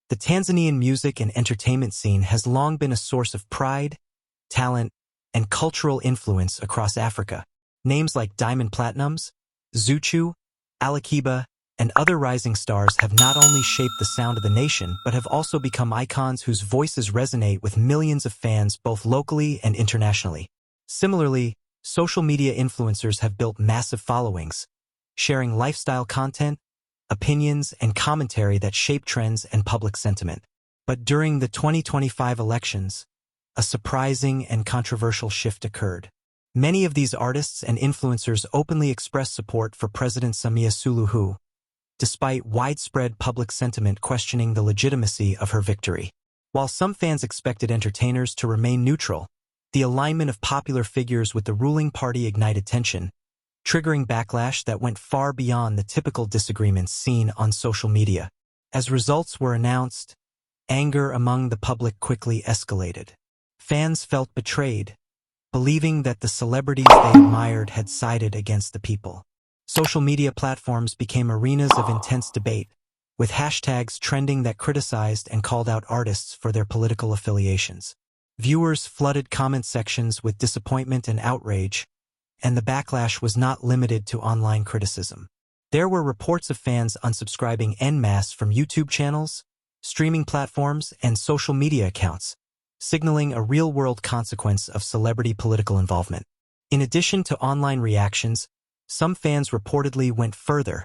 The Tanzanian music and entertainment scene has long been a source of pride, talent, and cultural influence across Africa. Names like Platnumz, Zuchu, Alikiba, and other rising stars have not only shaped the sound of the nation but have also become icons whose voices resonate with millions of fans both locally and internationally. Similarly, social media influencers have built massive followings, sharing lifestyle content, opinions, and commentary that shape trends and public sentiment. But during the 2025 elections, a surprising and controversial shift occurred. Many of these artists and influencers openly expressed support for President Samia Suluhu, despite widespread public sentiment questioning the legitimacy of her victory. While some fans expected entertainers to remain neutral, the alignment of popular figures with the ruling party ignited tension, triggering backlash that went far beyond the typical disagreements seen on social media. As results were announced, anger among the public quickly escalated. Fans felt betrayed, believing that the celebrities they admired had sided against the people. Social media platforms became arenas of intense debate, with hashtags trending that criticized and called out artists for their political affiliations. Viewers flooded comment sections with disappointment and outrage, and the backlash was not limited to online criticism. There were reports of fans unsubscribing en masse from YouTube channels, streaming platforms, and social media accounts, signaling a real-world consequence of celebrity political involvement. In addition to online reactions, some fans reportedly went further,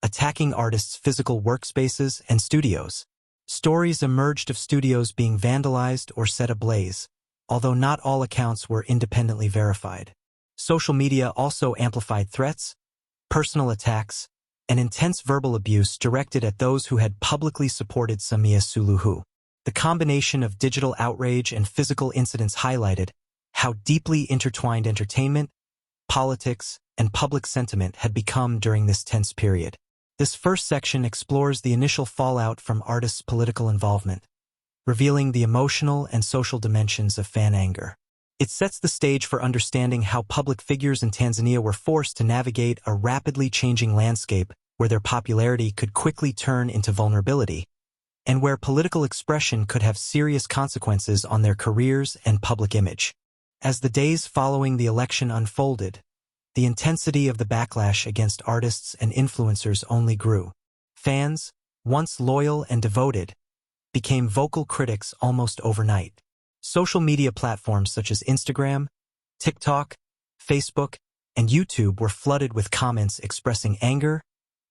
attacking artists' physical workspaces and studios. Stories emerged of studios being vandalized or set ablaze, although not all accounts were independently verified. Social media also amplified threats, personal attacks, and intense verbal abuse directed at those who had publicly supported Samia Suluhu. The combination of digital outrage and physical incidents highlighted how deeply intertwined entertainment, politics, and public sentiment had become during this tense period. This first section explores the initial fallout from artists' political involvement, revealing the emotional and social dimensions of fan anger. It sets the stage for understanding how public figures in Tanzania were forced to navigate a rapidly changing landscape where their popularity could quickly turn into vulnerability, and where political expression could have serious consequences on their careers and public image. As the days following the election unfolded, the intensity of the backlash against artists and influencers only grew. Fans, once loyal and devoted, became vocal critics almost overnight. Social media platforms such as Instagram, TikTok, Facebook, and YouTube were flooded with comments expressing anger,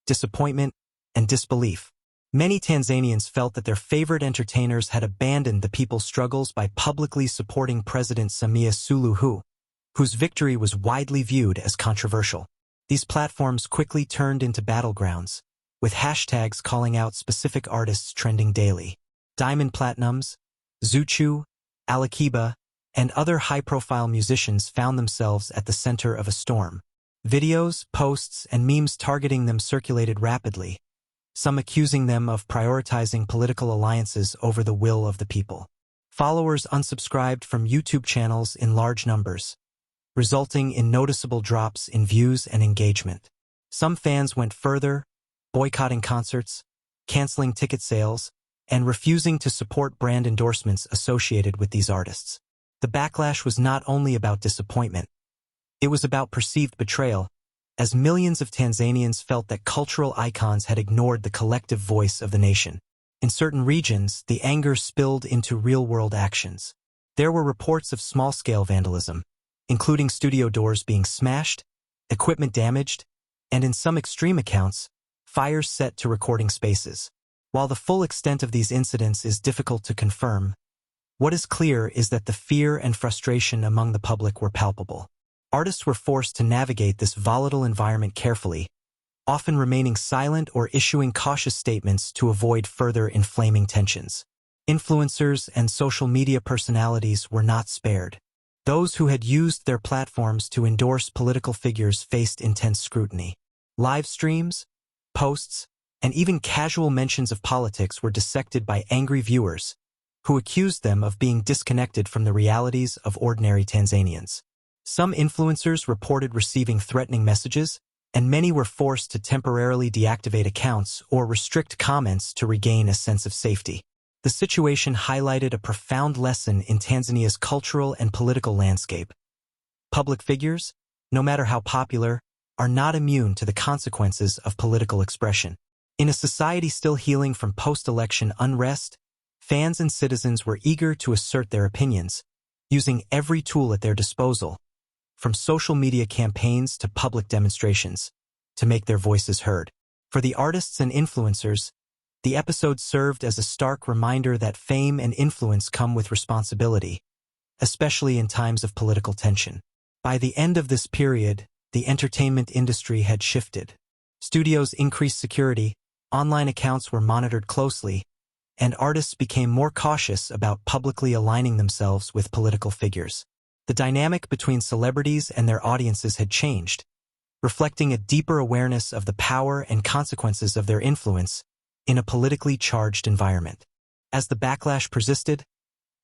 disappointment, and disbelief. Many Tanzanians felt that their favorite entertainers had abandoned the people's struggles by publicly supporting President Samia Suluhu, whose victory was widely viewed as controversial. These platforms quickly turned into battlegrounds, with hashtags calling out specific artists trending daily. Platnumz, Zuchu, Alikiba, and other high-profile musicians found themselves at the center of a storm. Videos, posts, and memes targeting them circulated rapidly, some accusing them of prioritizing political alliances over the will of the people. Followers unsubscribed from YouTube channels in large numbers, resulting in noticeable drops in views and engagement. Some fans went further, boycotting concerts, canceling ticket sales, and refusing to support brand endorsements associated with these artists. The backlash was not only about disappointment, it was about perceived betrayal, as millions of Tanzanians felt that cultural icons had ignored the collective voice of the nation. In certain regions, the anger spilled into real-world actions. There were reports of small-scale vandalism, including studio doors being smashed, equipment damaged, and in some extreme accounts, fires set to recording spaces. While the full extent of these incidents is difficult to confirm, what is clear is that the fear and frustration among the public were palpable. Artists were forced to navigate this volatile environment carefully, often remaining silent or issuing cautious statements to avoid further inflaming tensions. Influencers and social media personalities were not spared. Those who had used their platforms to endorse political figures faced intense scrutiny. Live streams, posts, and even casual mentions of politics were dissected by angry viewers, who accused them of being disconnected from the realities of ordinary Tanzanians. Some influencers reported receiving threatening messages, and many were forced to temporarily deactivate accounts or restrict comments to regain a sense of safety. The situation highlighted a profound lesson in Tanzania's cultural and political landscape. Public figures, no matter how popular, are not immune to the consequences of political expression. In a society still healing from post-election unrest, fans and citizens were eager to assert their opinions, using every tool at their disposal, from social media campaigns to public demonstrations, to make their voices heard. For the artists and influencers, the episode served as a stark reminder that fame and influence come with responsibility, especially in times of political tension. By the end of this period, the entertainment industry had shifted. Studios increased security, online accounts were monitored closely, and artists became more cautious about publicly aligning themselves with political figures. The dynamic between celebrities and their audiences had changed, reflecting a deeper awareness of the power and consequences of their influence in a politically charged environment. As the backlash persisted,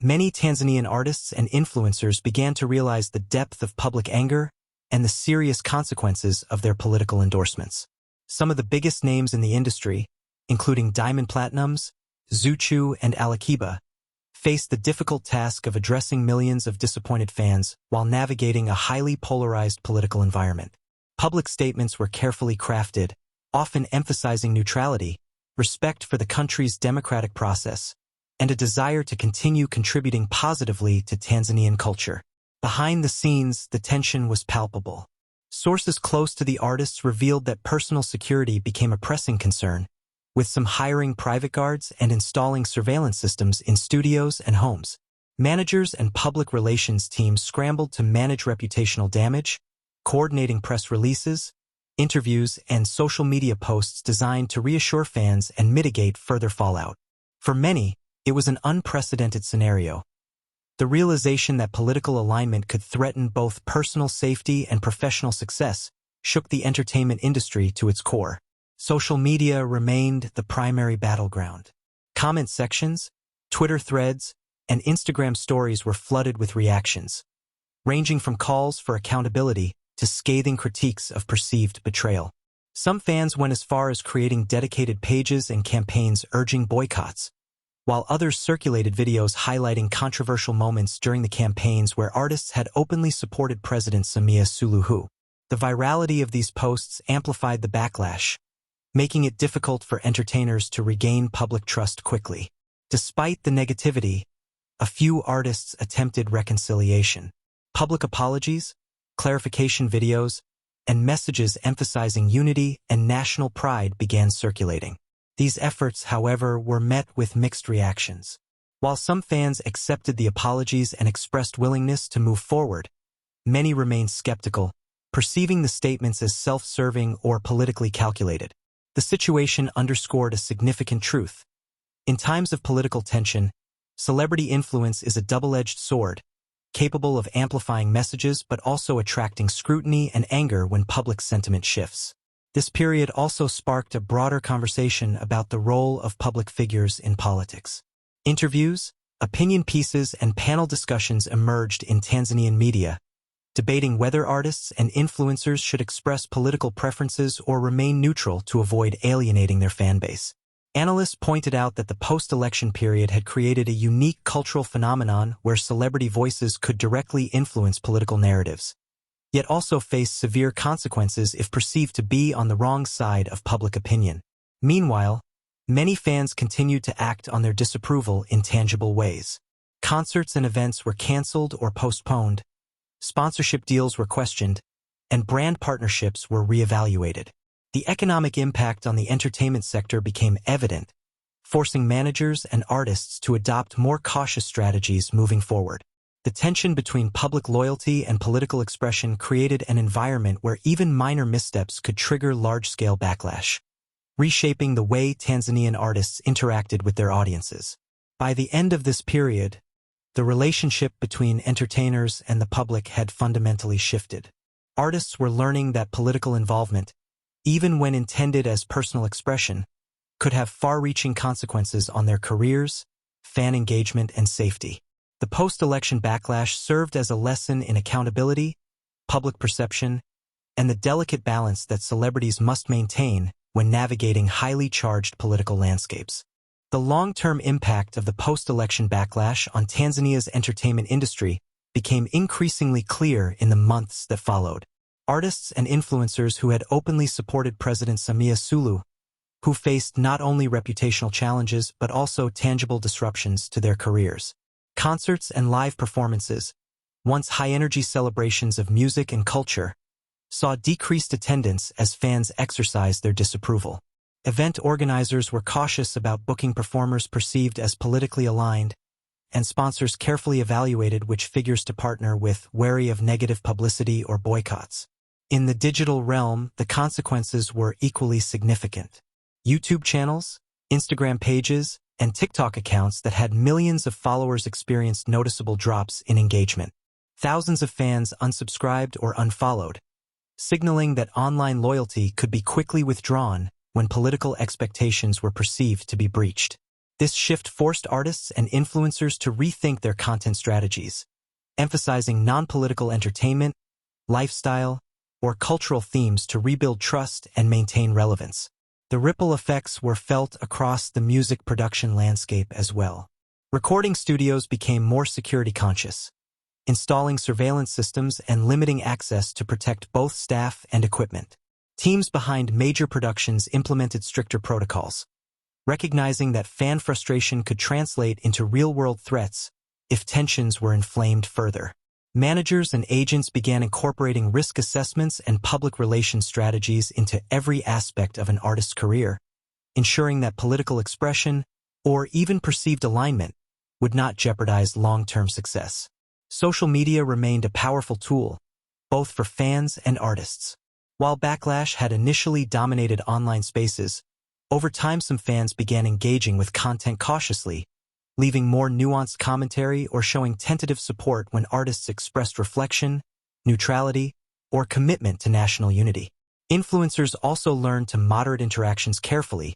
many Tanzanian artists and influencers began to realize the depth of public anger and the serious consequences of their political endorsements. Some of the biggest names in the industry, including Platnumz, Zuchu, and Alikiba, faced the difficult task of addressing millions of disappointed fans while navigating a highly polarized political environment. Public statements were carefully crafted, often emphasizing neutrality, respect for the country's democratic process, and a desire to continue contributing positively to Tanzanian culture. Behind the scenes, the tension was palpable. Sources close to the artists revealed that personal security became a pressing concern, with some hiring private guards and installing surveillance systems in studios and homes. Managers and public relations teams scrambled to manage reputational damage, coordinating press releases, interviews, and social media posts designed to reassure fans and mitigate further fallout. For many, it was an unprecedented scenario. The realization that political alignment could threaten both personal safety and professional success shook the entertainment industry to its core. Social media remained the primary battleground. Comment sections, Twitter threads, and Instagram stories were flooded with reactions, ranging from calls for accountability to scathing critiques of perceived betrayal. Some fans went as far as creating dedicated pages and campaigns urging boycotts, while others circulated videos highlighting controversial moments during the campaigns where artists had openly supported President Samia Suluhu. The virality of these posts amplified the backlash, making it difficult for entertainers to regain public trust quickly. Despite the negativity, a few artists attempted reconciliation. Public apologies, clarification videos, and messages emphasizing unity and national pride began circulating. These efforts, however, were met with mixed reactions. While some fans accepted the apologies and expressed willingness to move forward, many remained skeptical, perceiving the statements as self-serving or politically calculated. The situation underscored a significant truth. In times of political tension, celebrity influence is a double-edged sword, capable of amplifying messages but also attracting scrutiny and anger when public sentiment shifts. This period also sparked a broader conversation about the role of public figures in politics. Interviews, opinion pieces, and panel discussions emerged in Tanzanian media, debating whether artists and influencers should express political preferences or remain neutral to avoid alienating their fan base. Analysts pointed out that the post-election period had created a unique cultural phenomenon where celebrity voices could directly influence political narratives, yet also face severe consequences if perceived to be on the wrong side of public opinion. Meanwhile, many fans continued to act on their disapproval in tangible ways. Concerts and events were canceled or postponed, sponsorship deals were questioned, and brand partnerships were reevaluated. The economic impact on the entertainment sector became evident, forcing managers and artists to adopt more cautious strategies moving forward. The tension between public loyalty and political expression created an environment where even minor missteps could trigger large-scale backlash, reshaping the way Tanzanian artists interacted with their audiences. By the end of this period, the relationship between entertainers and the public had fundamentally shifted. Artists were learning that political involvement, even when intended as personal expression, could have far-reaching consequences on their careers, fan engagement, and safety. The post-election backlash served as a lesson in accountability, public perception, and the delicate balance that celebrities must maintain when navigating highly charged political landscapes. The long-term impact of the post-election backlash on Tanzania's entertainment industry became increasingly clear in the months that followed. Artists and influencers who had openly supported President Samia Suluhu, who faced not only reputational challenges but also tangible disruptions to their careers. Concerts and live performances, once high-energy celebrations of music and culture, saw decreased attendance as fans exercised their disapproval. Event organizers were cautious about booking performers perceived as politically aligned, and sponsors carefully evaluated which figures to partner with, wary of negative publicity or boycotts. In the digital realm, the consequences were equally significant. YouTube channels, Instagram pages, and TikTok accounts that had millions of followers experienced noticeable drops in engagement. Thousands of fans unsubscribed or unfollowed, signaling that online loyalty could be quickly withdrawn when political expectations were perceived to be breached. This shift forced artists and influencers to rethink their content strategies, emphasizing non-political entertainment, lifestyle, or cultural themes to rebuild trust and maintain relevance. The ripple effects were felt across the music production landscape as well. Recording studios became more security-conscious, installing surveillance systems and limiting access to protect both staff and equipment. Teams behind major productions implemented stricter protocols, recognizing that fan frustration could translate into real-world threats if tensions were inflamed further. Managers and agents began incorporating risk assessments and public relations strategies into every aspect of an artist's career, ensuring that political expression, or even perceived alignment, would not jeopardize long-term success. Social media remained a powerful tool, both for fans and artists. While backlash had initially dominated online spaces, over time some fans began engaging with content cautiously, leaving more nuanced commentary or showing tentative support when artists expressed reflection, neutrality, or commitment to national unity. Influencers also learned to moderate interactions carefully,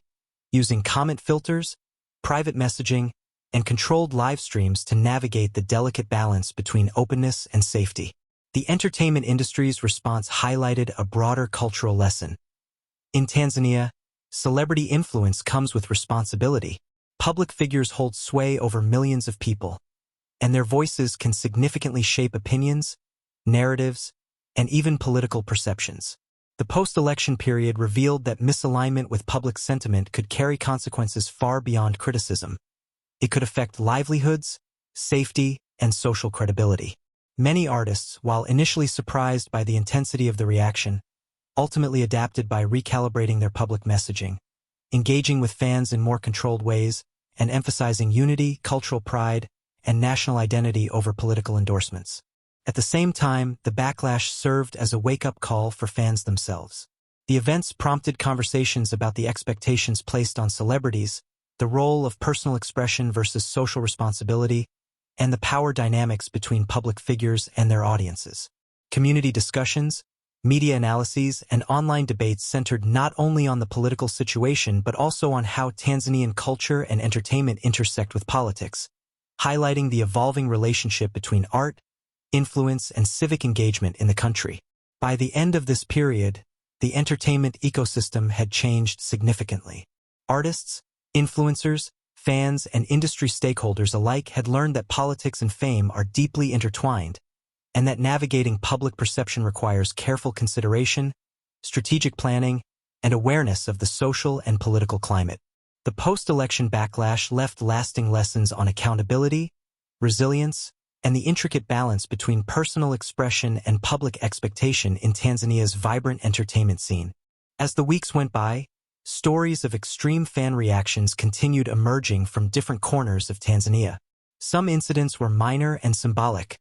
using comment filters, private messaging, and controlled live streams to navigate the delicate balance between openness and safety. The entertainment industry's response highlighted a broader cultural lesson. In Tanzania, celebrity influence comes with responsibility. Public figures hold sway over millions of people, and their voices can significantly shape opinions, narratives, and even political perceptions. The post-election period revealed that misalignment with public sentiment could carry consequences far beyond criticism. It could affect livelihoods, safety, and social credibility. Many artists, while initially surprised by the intensity of the reaction, ultimately adapted by recalibrating their public messaging, engaging with fans in more controlled ways, and emphasizing unity, cultural pride, and national identity over political endorsements. At the same time, the backlash served as a wake-up call for fans themselves. The events prompted conversations about the expectations placed on celebrities, the role of personal expression versus social responsibility, and the power dynamics between public figures and their audiences. Community discussions, media analyses, and online debates centered not only on the political situation but also on how Tanzanian culture and entertainment intersect with politics, highlighting the evolving relationship between art, influence, and civic engagement in the country. By the end of this period, the entertainment ecosystem had changed significantly. Artists, influencers, fans, and industry stakeholders alike had learned that politics and fame are deeply intertwined, and that navigating public perception requires careful consideration, strategic planning, and awareness of the social and political climate. The post-election backlash left lasting lessons on accountability, resilience, and the intricate balance between personal expression and public expectation in Tanzania's vibrant entertainment scene. As the weeks went by, stories of extreme fan reactions continued emerging from different corners of Tanzania. Some incidents were minor and symbolic,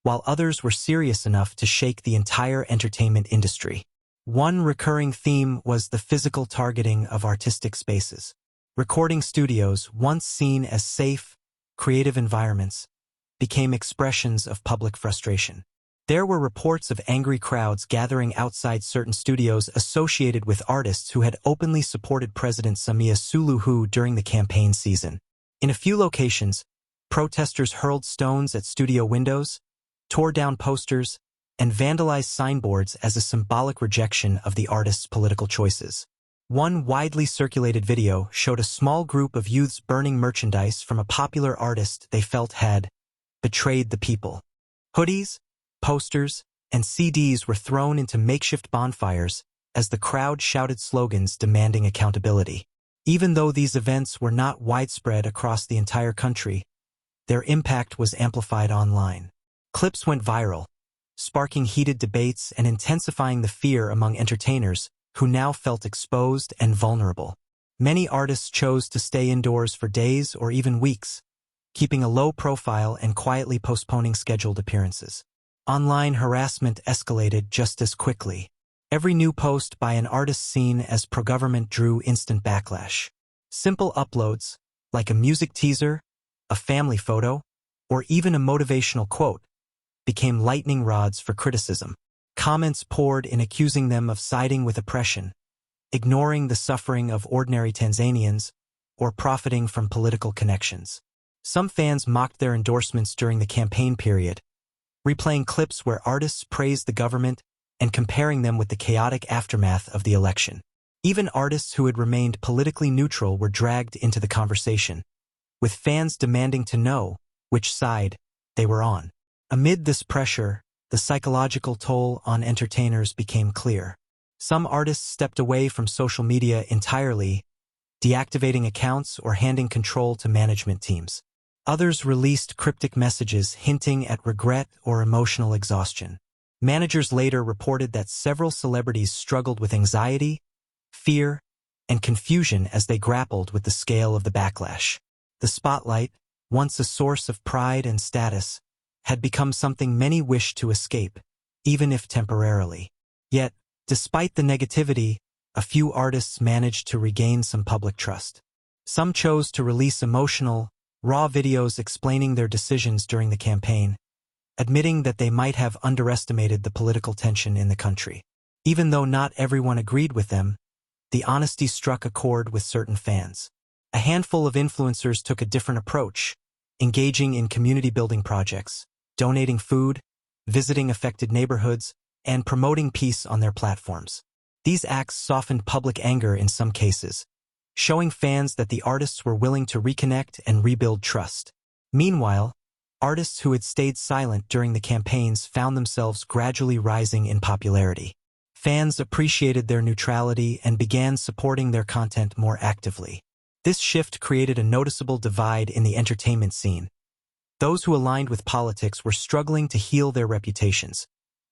while others were serious enough to shake the entire entertainment industry. One recurring theme was the physical targeting of artistic spaces. Recording studios, once seen as safe, creative environments, became expressions of public frustration. There were reports of angry crowds gathering outside certain studios associated with artists who had openly supported President Samia Suluhu during the campaign season. In a few locations, protesters hurled stones at studio windows, tore down posters, and vandalized signboards as a symbolic rejection of the artist's political choices. One widely circulated video showed a small group of youths burning merchandise from a popular artist they felt had betrayed the people. Hoodies, posters, and CDs were thrown into makeshift bonfires as the crowd shouted slogans demanding accountability. Even though these events were not widespread across the entire country, their impact was amplified online. Clips went viral, sparking heated debates and intensifying the fear among entertainers who now felt exposed and vulnerable. Many artists chose to stay indoors for days or even weeks, keeping a low profile and quietly postponing scheduled appearances. Online harassment escalated just as quickly. Every new post by an artist seen as pro-government drew instant backlash. Simple uploads, like a music teaser, a family photo, or even a motivational quote, became lightning rods for criticism. Comments poured in accusing them of siding with oppression, ignoring the suffering of ordinary Tanzanians, or profiting from political connections. Some fans mocked their endorsements during the campaign period, replaying clips where artists praised the government and comparing them with the chaotic aftermath of the election. Even artists who had remained politically neutral were dragged into the conversation, with fans demanding to know which side they were on. Amid this pressure, the psychological toll on entertainers became clear. Some artists stepped away from social media entirely, deactivating accounts or handing control to management teams. Others released cryptic messages hinting at regret or emotional exhaustion. Managers later reported that several celebrities struggled with anxiety, fear, and confusion as they grappled with the scale of the backlash. The spotlight, once a source of pride and status, had become something many wished to escape, even if temporarily. Yet, despite the negativity, a few artists managed to regain some public trust. Some chose to release emotional, raw videos explaining their decisions during the campaign, admitting that they might have underestimated the political tension in the country. Even though not everyone agreed with them, the honesty struck a chord with certain fans. A handful of influencers took a different approach, engaging in community-building projects, donating food, visiting affected neighborhoods, and promoting peace on their platforms. These acts softened public anger in some cases, showing fans that the artists were willing to reconnect and rebuild trust. Meanwhile, artists who had stayed silent during the campaigns found themselves gradually rising in popularity. Fans appreciated their neutrality and began supporting their content more actively. This shift created a noticeable divide in the entertainment scene. Those who aligned with politics were struggling to heal their reputations,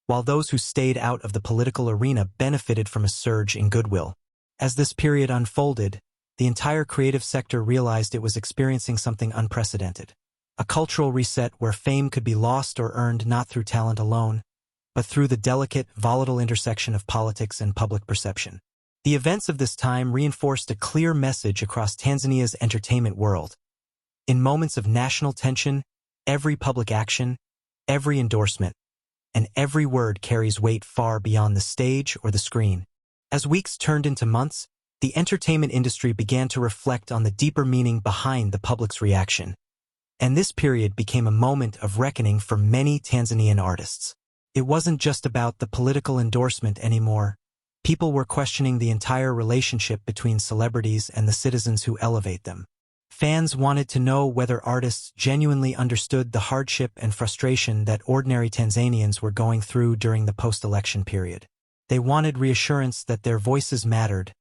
while those who stayed out of the political arena benefited from a surge in goodwill. As this period unfolded, the entire creative sector realized it was experiencing something unprecedented. A cultural reset where fame could be lost or earned not through talent alone, but through the delicate, volatile intersection of politics and public perception. The events of this time reinforced a clear message across Tanzania's entertainment world. In moments of national tension, every public action, every endorsement, and every word carries weight far beyond the stage or the screen. As weeks turned into months, the entertainment industry began to reflect on the deeper meaning behind the public's reaction. And this period became a moment of reckoning for many Tanzanian artists. It wasn't just about the political endorsement anymore. People were questioning the entire relationship between celebrities and the citizens who elevate them. Fans wanted to know whether artists genuinely understood the hardship and frustration that ordinary Tanzanians were going through during the post-election period. They wanted reassurance that their voices mattered,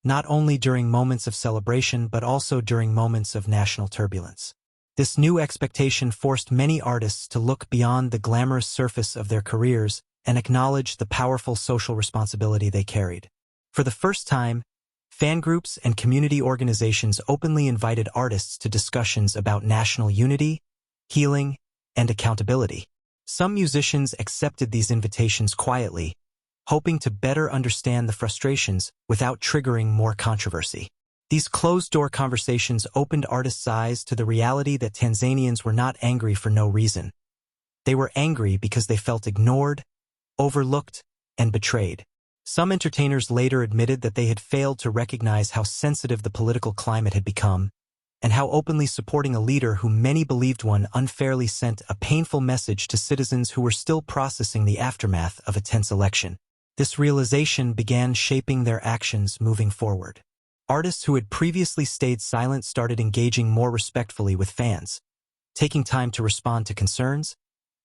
not only during moments of celebration but also during moments of national turbulence. This new expectation forced many artists to look beyond the glamorous surface of their careers and acknowledge the powerful social responsibility they carried. For the first time, fan groups and community organizations openly invited artists to discussions about national unity, healing, and accountability. Some musicians accepted these invitations quietly, hoping to better understand the frustrations without triggering more controversy. These closed-door conversations opened artists' eyes to the reality that Tanzanians were not angry for no reason. They were angry because they felt ignored, overlooked, and betrayed. Some entertainers later admitted that they had failed to recognize how sensitive the political climate had become, and how openly supporting a leader who many believed won unfairly sent a painful message to citizens who were still processing the aftermath of a tense election. This realization began shaping their actions moving forward. Artists who had previously stayed silent started engaging more respectfully with fans, taking time to respond to concerns,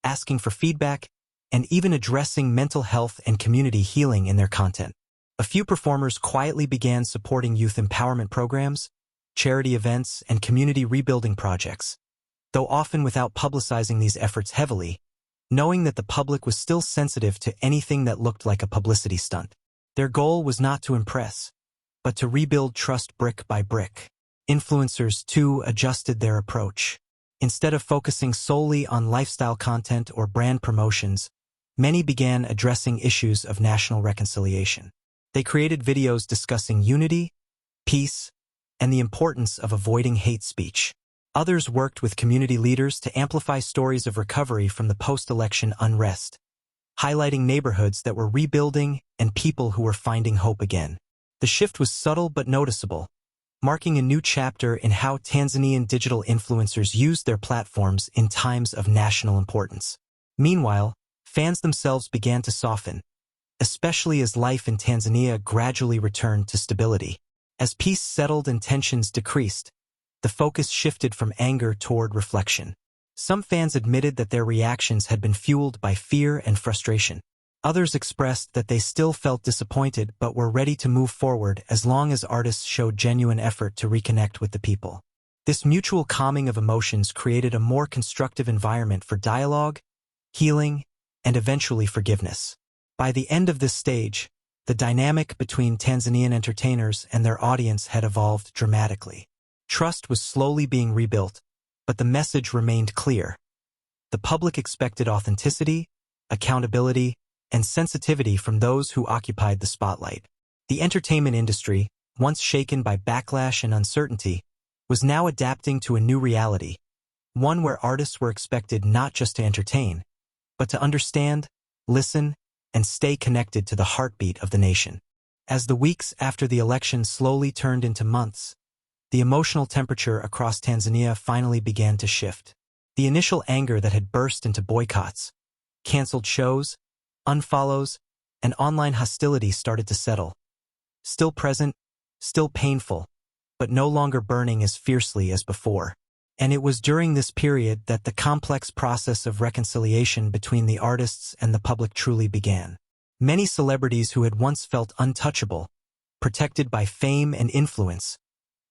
asking for feedback, and even addressing mental health and community healing in their content. A few performers quietly began supporting youth empowerment programs, charity events, and community rebuilding projects, though often without publicizing these efforts heavily, knowing that the public was still sensitive to anything that looked like a publicity stunt. Their goal was not to impress, but to rebuild trust brick by brick. Influencers, too, adjusted their approach. Instead of focusing solely on lifestyle content or brand promotions, many began addressing issues of national reconciliation. They created videos discussing unity, peace, and the importance of avoiding hate speech. Others worked with community leaders to amplify stories of recovery from the post-election unrest, highlighting neighborhoods that were rebuilding and people who were finding hope again. The shift was subtle but noticeable, marking a new chapter in how Tanzanian digital influencers used their platforms in times of national importance. Meanwhile, fans themselves began to soften, especially as life in Tanzania gradually returned to stability. As peace settled and tensions decreased, the focus shifted from anger toward reflection. Some fans admitted that their reactions had been fueled by fear and frustration. Others expressed that they still felt disappointed but were ready to move forward as long as artists showed genuine effort to reconnect with the people. This mutual calming of emotions created a more constructive environment for dialogue, healing, and eventually forgiveness. By the end of this stage, the dynamic between Tanzanian entertainers and their audience had evolved dramatically. Trust was slowly being rebuilt, but the message remained clear. The public expected authenticity, accountability, and sensitivity from those who occupied the spotlight. The entertainment industry, once shaken by backlash and uncertainty, was now adapting to a new reality, one where artists were expected not just to entertain, but to understand, listen, and stay connected to the heartbeat of the nation. As the weeks after the election slowly turned into months, the emotional temperature across Tanzania finally began to shift. The initial anger that had burst into boycotts, canceled shows, unfollows, and online hostility started to settle. Still present, still painful, but no longer burning as fiercely as before. And it was during this period that the complex process of reconciliation between the artists and the public truly began. Many celebrities who had once felt untouchable, protected by fame and influence,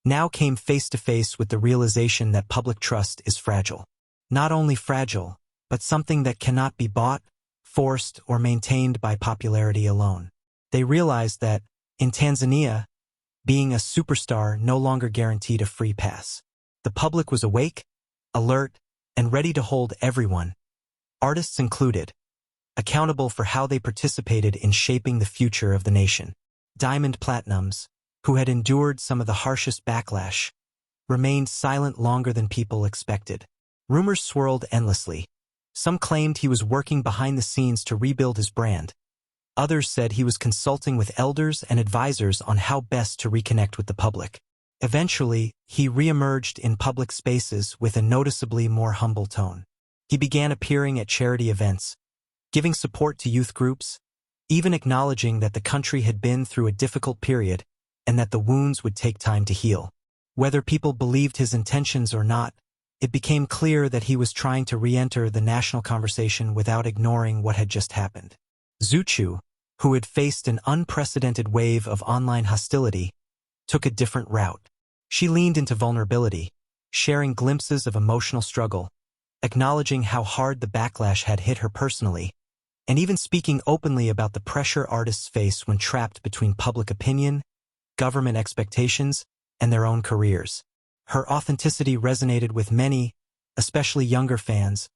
now came face to face with the realization that public trust is fragile. Not only fragile, but something that cannot be bought, forced, or maintained by popularity alone. They realized that, in Tanzania, being a superstar no longer guaranteed a free pass. The public was awake, alert, and ready to hold everyone, artists included, accountable for how they participated in shaping the future of the nation. Platnumz, who had endured some of the harshest backlash, remained silent longer than people expected. Rumors swirled endlessly. Some claimed he was working behind the scenes to rebuild his brand. Others said he was consulting with elders and advisors on how best to reconnect with the public. Eventually, he re-emerged in public spaces with a noticeably more humble tone. He began appearing at charity events, giving support to youth groups, even acknowledging that the country had been through a difficult period and that the wounds would take time to heal. Whether people believed his intentions or not, it became clear that he was trying to re-enter the national conversation without ignoring what had just happened. Zuchu, who had faced an unprecedented wave of online hostility, took a different route. She leaned into vulnerability, sharing glimpses of emotional struggle, acknowledging how hard the backlash had hit her personally, and even speaking openly about the pressure artists face when trapped between public opinion, government expectations, and their own careers. Her authenticity resonated with many, especially younger fans,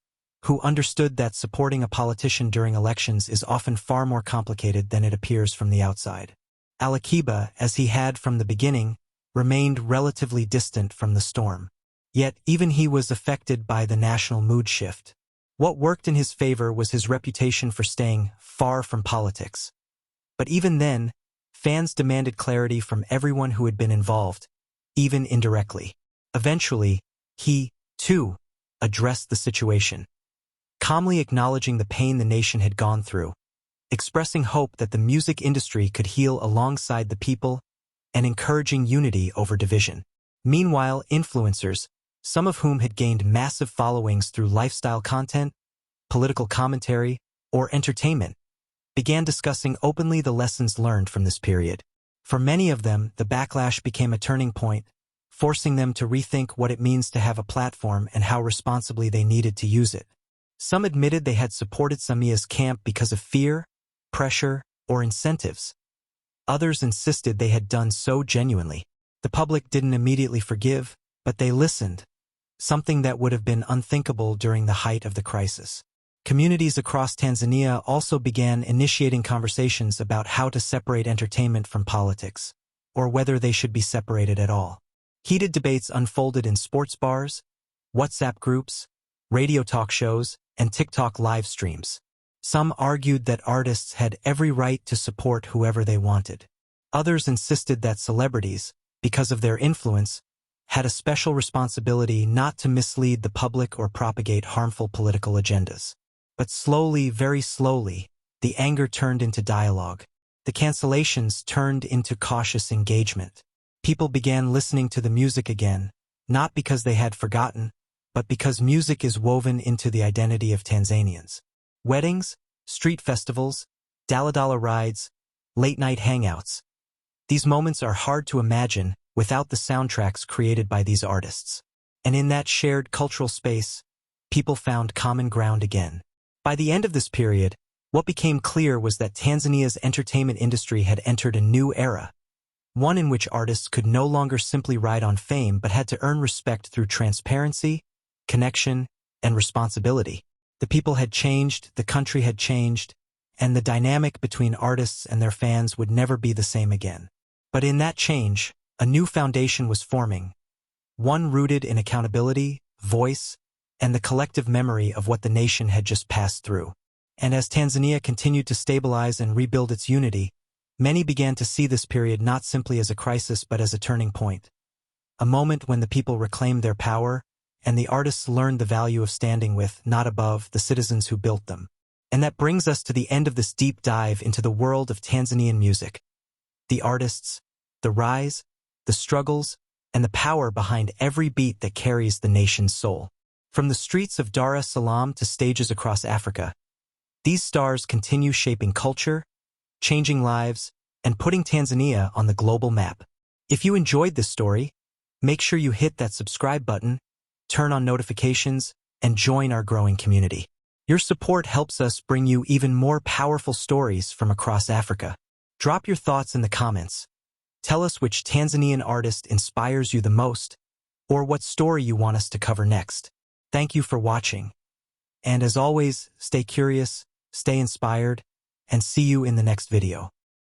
who understood that supporting a politician during elections is often far more complicated than it appears from the outside. Alikiba, as he had from the beginning, remained relatively distant from the storm. Yet even he was affected by the national mood shift. What worked in his favor was his reputation for staying far from politics. But even then, fans demanded clarity from everyone who had been involved, even indirectly. Eventually, he, too, addressed the situation, calmly acknowledging the pain the nation had gone through, expressing hope that the music industry could heal alongside the people, and encouraging unity over division. Meanwhile, influencers, some of whom had gained massive followings through lifestyle content, political commentary, or entertainment, began discussing openly the lessons learned from this period. For many of them, the backlash became a turning point, forcing them to rethink what it means to have a platform and how responsibly they needed to use it. Some admitted they had supported Samia's camp because of fear, pressure, or incentives. Others insisted they had done so genuinely. The public didn't immediately forgive, but they listened, something that would have been unthinkable during the height of the crisis. Communities across Tanzania also began initiating conversations about how to separate entertainment from politics, or whether they should be separated at all. Heated debates unfolded in sports bars, WhatsApp groups, radio talk shows, and TikTok live streams. Some argued that artists had every right to support whoever they wanted. Others insisted that celebrities, because of their influence, had a special responsibility not to mislead the public or propagate harmful political agendas. But slowly, very slowly, the anger turned into dialogue. The cancellations turned into cautious engagement. People began listening to the music again, not because they had forgotten, but because music is woven into the identity of Tanzanians. Weddings, street festivals, daladala rides, late-night hangouts. These moments are hard to imagine without the soundtracks created by these artists. And in that shared cultural space, people found common ground again. By the end of this period, what became clear was that Tanzania's entertainment industry had entered a new era, one in which artists could no longer simply ride on fame but had to earn respect through transparency, connection, and responsibility. The people had changed, the country had changed, and the dynamic between artists and their fans would never be the same again. But in that change, a new foundation was forming, one rooted in accountability, voice, and the collective memory of what the nation had just passed through. And as Tanzania continued to stabilize and rebuild its unity, many began to see this period not simply as a crisis but as a turning point, a moment when the people reclaimed their power and the artists learned the value of standing with, not above, the citizens who built them. And that brings us to the end of this deep dive into the world of Tanzanian music. The artists, the rise, the struggles, and the power behind every beat that carries the nation's soul. From the streets of Dar es Salaam to stages across Africa, these stars continue shaping culture, changing lives, and putting Tanzania on the global map. If you enjoyed this story, make sure you hit that subscribe button, turn on notifications, and join our growing community. Your support helps us bring you even more powerful stories from across Africa. Drop your thoughts in the comments. Tell us which Tanzanian artist inspires you the most, or what story you want us to cover next. Thank you for watching. And as always, stay curious, stay inspired, and see you in the next video.